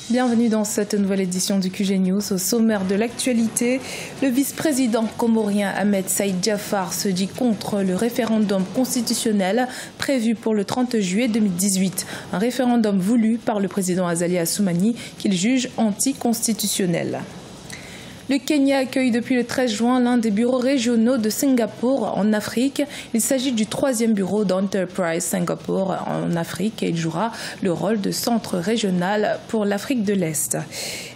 Bienvenue dans cette nouvelle édition du QG News. Au sommaire de l'actualité, le vice-président comorien Ahmed Saïd Jaafar se dit contre le référendum constitutionnel prévu pour le 30 juillet 2018. Un référendum voulu par le président Azali Assoumani qu'il juge anticonstitutionnel. Le Kenya accueille depuis le 13 juin l'un des bureaux régionaux de Singapour en Afrique. Il s'agit du 3e bureau d'Enterprise Singapour en Afrique et il jouera le rôle de centre régional pour l'Afrique de l'Est.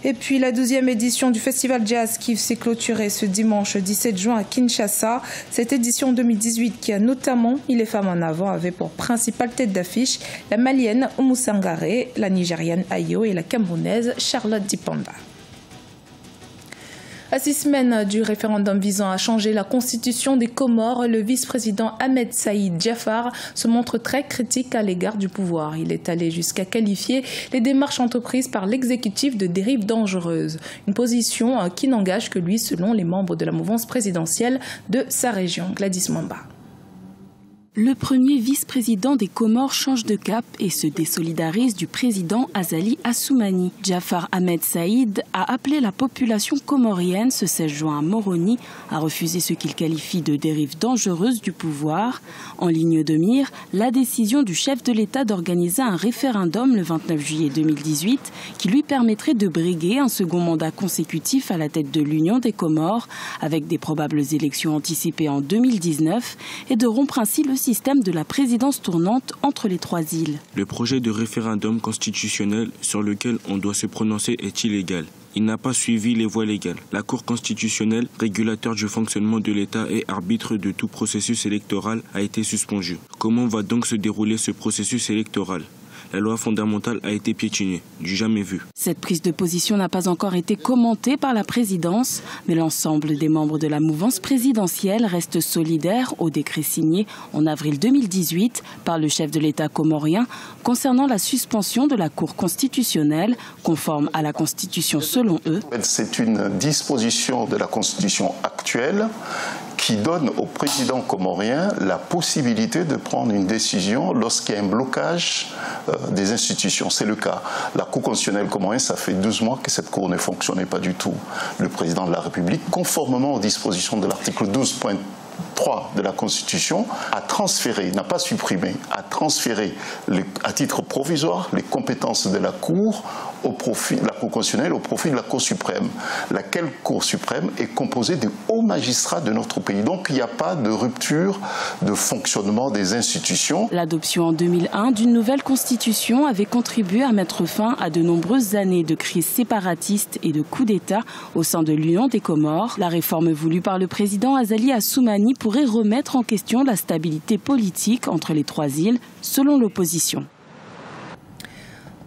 Et puis la 12e édition du Festival Jazz qui s'est clôturée ce dimanche 17 juin à Kinshasa. Cette édition 2018 qui a notamment mis les femmes en avant avait pour principale tête d'affiche la Malienne Oumou Sangaré, la Nigériane Ayo et la Camerounaise Charlotte Dipanda. À 6 semaines du référendum visant à changer la constitution des Comores, le vice-président Ahmed Saïd Jaafar se montre très critique à l'égard du pouvoir. Il est allé jusqu'à qualifier les démarches entreprises par l'exécutif de dérive dangereuse. Une position qui n'engage que lui, selon les membres de la mouvance présidentielle de sa région. Gladys Mamba. Le premier vice-président des Comores change de cap et se désolidarise du président Azali Assoumani. Jaafar Ahmed Saïd a appelé la population comorienne ce 16 juin à Moroni à refuser ce qu'il qualifie de dérive dangereuse du pouvoir. En ligne de mire, la décision du chef de l'État d'organiser un référendum le 29 juillet 2018 qui lui permettrait de briguer un second mandat consécutif à la tête de l'Union des Comores avec des probables élections anticipées en 2019 et de rompre ainsi le système de la présidence tournante entre les trois îles. Le projet de référendum constitutionnel sur lequel on doit se prononcer est illégal. Il n'a pas suivi les voies légales. La Cour constitutionnelle, régulateur du fonctionnement de l'État et arbitre de tout processus électoral, a été suspendue. Comment va donc se dérouler ce processus électoral ? La loi fondamentale a été piétinée, du jamais vu. Cette prise de position n'a pas encore été commentée par la présidence, mais l'ensemble des membres de la mouvance présidentielle reste solidaire au décret signé en avril 2018 par le chef de l'État comorien concernant la suspension de la Cour constitutionnelle, conforme à la Constitution selon eux. C'est une disposition de la Constitution actuelle qui donne au président comorien la possibilité de prendre une décision lorsqu'il y a un blocage des institutions. C'est le cas. La Cour constitutionnelle comorienne, ça fait 12 mois que cette Cour ne fonctionnait pas du tout. Le président de la République, conformément aux dispositions de l'article 12.3 de la Constitution, a transféré, n'a pas supprimé, a transféré à titre provisoire les compétences de la Cour au profit de la Cour constitutionnelle au profit de la Cour suprême. Laquelle Cour suprême est composée des hauts magistrats de notre pays. Donc il n'y a pas de rupture de fonctionnement des institutions. L'adoption en 2001 d'une nouvelle constitution avait contribué à mettre fin à de nombreuses années de crise séparatiste et de coups d'État au sein de l'Union des Comores. La réforme voulue par le président Azali Assoumani pourrait remettre en question la stabilité politique entre les trois îles, selon l'opposition.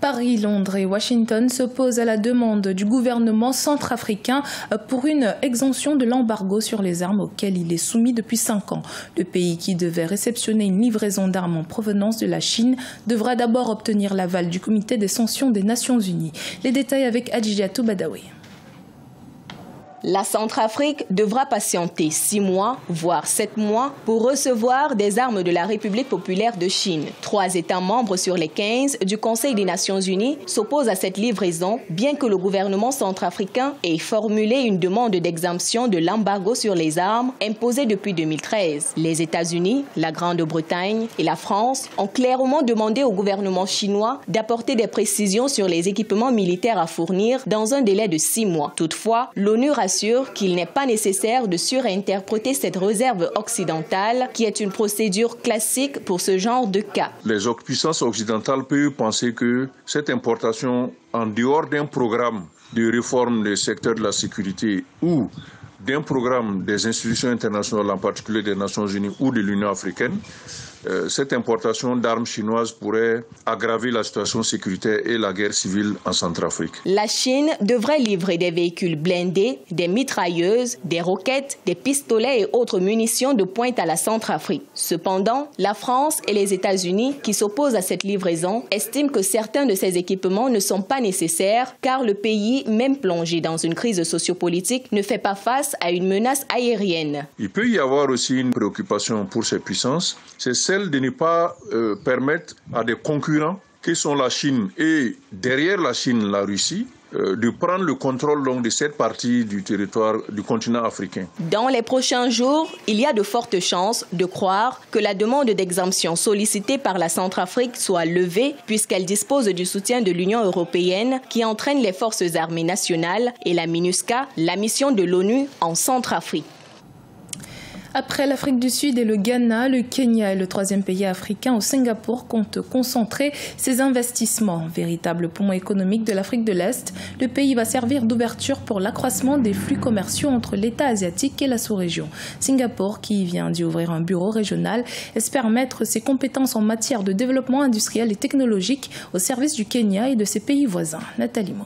Paris, Londres et Washington s'opposent à la demande du gouvernement centrafricain pour une exemption de l'embargo sur les armes auquel il est soumis depuis 5 ans. Le pays qui devait réceptionner une livraison d'armes en provenance de la Chine devra d'abord obtenir l'aval du comité des sanctions des Nations Unies. Les détails avec Adjiatou Badawi. La Centrafrique devra patienter 6 mois, voire 7 mois, pour recevoir des armes de la République populaire de Chine. 3 États membres sur les 15 du Conseil des Nations Unies s'opposent à cette livraison, bien que le gouvernement centrafricain ait formulé une demande d'exemption de l'embargo sur les armes imposé depuis 2013. Les États-Unis, la Grande-Bretagne et la France ont clairement demandé au gouvernement chinois d'apporter des précisions sur les équipements militaires à fournir dans un délai de 6 mois. Toutefois, l'ONU rassure qu'il n'est pas nécessaire de surinterpréter cette réserve occidentale qui est une procédure classique pour ce genre de cas. Les puissances occidentales peuvent penser que cette importation, en dehors d'un programme de réforme du secteur de la sécurité ou d'un programme des institutions internationales, en particulier des Nations Unies ou de l'Union africaine, cette importation d'armes chinoises pourrait aggraver la situation sécuritaire et la guerre civile en Centrafrique. La Chine devrait livrer des véhicules blindés, des mitrailleuses, des roquettes, des pistolets et autres munitions de pointe à la Centrafrique. Cependant, la France et les États-Unis, qui s'opposent à cette livraison, estiment que certains de ces équipements ne sont pas nécessaires car le pays, même plongé dans une crise sociopolitique, ne fait pas face à une menace aérienne. Il peut y avoir aussi une préoccupation pour ces puissances, c'est celle de ne pas permettre à des concurrents que sont la Chine et derrière la Chine, la Russie, de prendre le contrôle donc, de cette partie du territoire du continent africain. Dans les prochains jours, il y a de fortes chances de croire que la demande d'exemption sollicitée par la Centrafrique soit levée puisqu'elle dispose du soutien de l'Union européenne qui entraîne les forces armées nationales et la MINUSCA, la mission de l'ONU en Centrafrique. Après l'Afrique du Sud et le Ghana, le Kenya est le troisième pays africain où Singapour compte concentrer ses investissements. Véritable poumon économique de l'Afrique de l'Est, le pays va servir d'ouverture pour l'accroissement des flux commerciaux entre l'État asiatique et la sous-région. Singapour, qui vient d'y ouvrir un bureau régional, espère mettre ses compétences en matière de développement industriel et technologique au service du Kenya et de ses pays voisins. Nathalie Mo.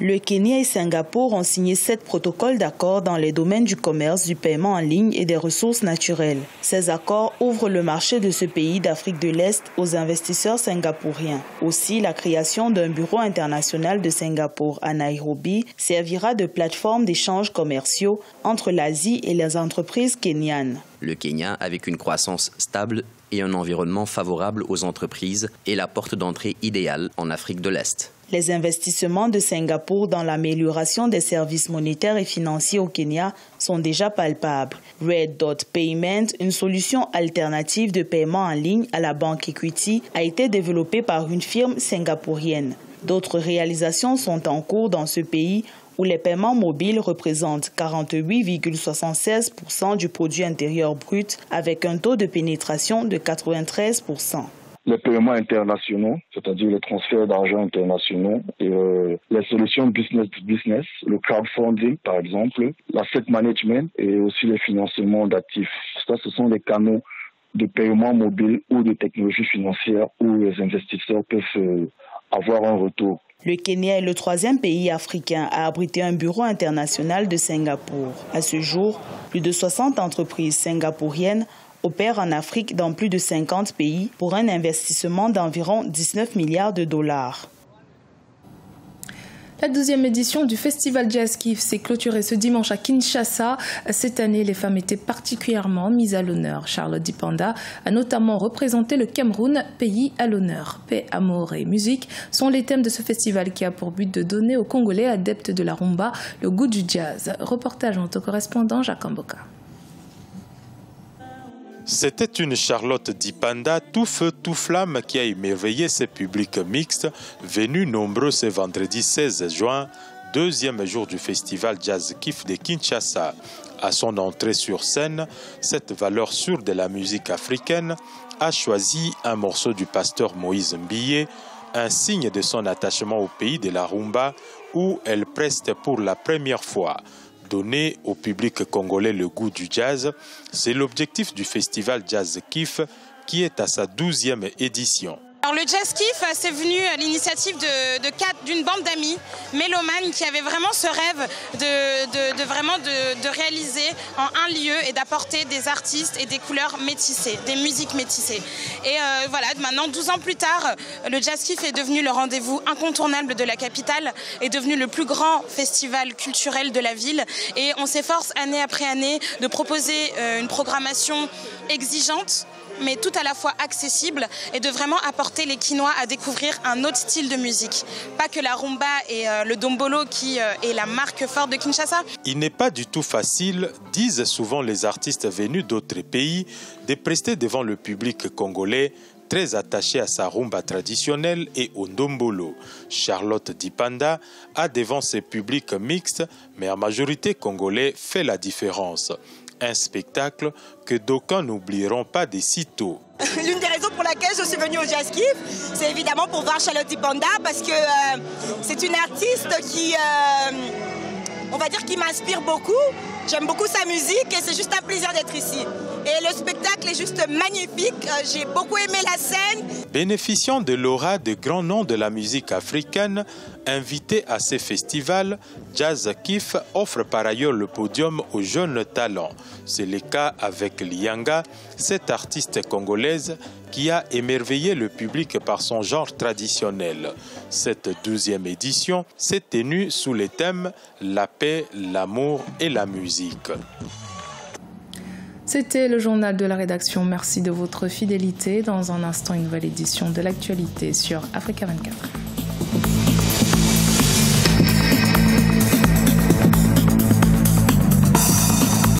Le Kenya et Singapour ont signé 7 protocoles d'accord dans les domaines du commerce, du paiement en ligne et des ressources naturelles. Ces accords ouvrent le marché de ce pays d'Afrique de l'Est aux investisseurs singapouriens. Aussi, la création d'un bureau international de Singapour à Nairobi servira de plateforme d'échanges commerciaux entre l'Asie et les entreprises kenyanes. Le Kenya, avec une croissance stable et un environnement favorable aux entreprises, est la porte d'entrée idéale en Afrique de l'Est. Les investissements de Singapour dans l'amélioration des services monétaires et financiers au Kenya sont déjà palpables. Red Dot Payment, une solution alternative de paiement en ligne à la banque Equity, a été développée par une firme singapourienne. D'autres réalisations sont en cours dans ce pays où les paiements mobiles représentent 48,76% du produit intérieur brut avec un taux de pénétration de 93%. Les paiements internationaux, c'est-à-dire les transferts d'argent internationaux, et les solutions business to business, le crowdfunding par exemple, l'asset management et aussi le financement d'actifs. Ça, ce sont des canaux de paiement mobile ou de technologie financière où les investisseurs peuvent avoir un retour. Le Kenya est le troisième pays africain à abriter un bureau international de Singapour. À ce jour, plus de 60 entreprises singapouriennes opère en Afrique dans plus de 50 pays pour un investissement d'environ 19 milliards de dollars. La 12e édition du Festival Jazz Kiff s'est clôturée ce dimanche à Kinshasa. Cette année, les femmes étaient particulièrement mises à l'honneur. Charlotte Dipanda a notamment représenté le Cameroun, pays à l'honneur. Paix, amour et musique sont les thèmes de ce festival qui a pour but de donner aux Congolais adeptes de la rumba le goût du jazz. Reportage de notre correspondant Jacques Mboka. C'était une Charlotte Dipanda tout feu, tout flamme qui a émerveillé ses publics mixtes, venus nombreux ce vendredi 16 juin, deuxième jour du festival Jazz Kiff de Kinshasa. À son entrée sur scène, cette valeur sûre de la musique africaine a choisi un morceau du pasteur Moïse Mbiye, un signe de son attachement au pays de la rumba où elle preste pour la première fois. Donner au public congolais le goût du jazz, c'est l'objectif du festival Jazz Kiff qui est à sa 12e édition. Alors le Jazz Kiff, c'est venu à l'initiative d'une bande d'amis mélomanes qui avaient vraiment ce rêve de réaliser en un lieu et d'apporter des artistes et des couleurs métissées, des musiques métissées. Et voilà, maintenant 12 ans plus tard, le Jazz Kiff est devenu le rendez-vous incontournable de la capitale, est devenu le plus grand festival culturel de la ville et on s'efforce année après année de proposer une programmation exigeante mais tout à la fois accessible et de vraiment apporter les Kinois à découvrir un autre style de musique. Pas que la rumba et le dombolo qui est la marque forte de Kinshasa. Il n'est pas du tout facile, disent souvent les artistes venus d'autres pays, de prester devant le public congolais très attaché à sa rumba traditionnelle et au ndombolo. Charlotte Dipanda a devant ses publics mixtes, mais en majorité congolais, fait la différence. Un spectacle que d'aucuns n'oublieront pas de sitôt. L'une des raisons pour laquelle je suis venue au Jazz Kiff, c'est évidemment pour voir Charlotte Dipanda parce que c'est une artiste qui, on va dire, qui m'inspire beaucoup. J'aime beaucoup sa musique et c'est juste un plaisir d'être ici. Et le spectacle est juste magnifique, j'ai beaucoup aimé la scène. Bénéficiant de l'aura de grands noms de la musique africaine, invité à ces festivals, Jazz Kiff offre par ailleurs le podium aux jeunes talents. C'est le cas avec Lianga, cette artiste congolaise qui a émerveillé le public par son genre traditionnel. Cette 12e édition s'est tenue sous les thèmes « La paix, l'amour et la musique ». C'était le journal de la rédaction. Merci de votre fidélité. Dans un instant, une nouvelle édition de l'actualité sur Africa 24.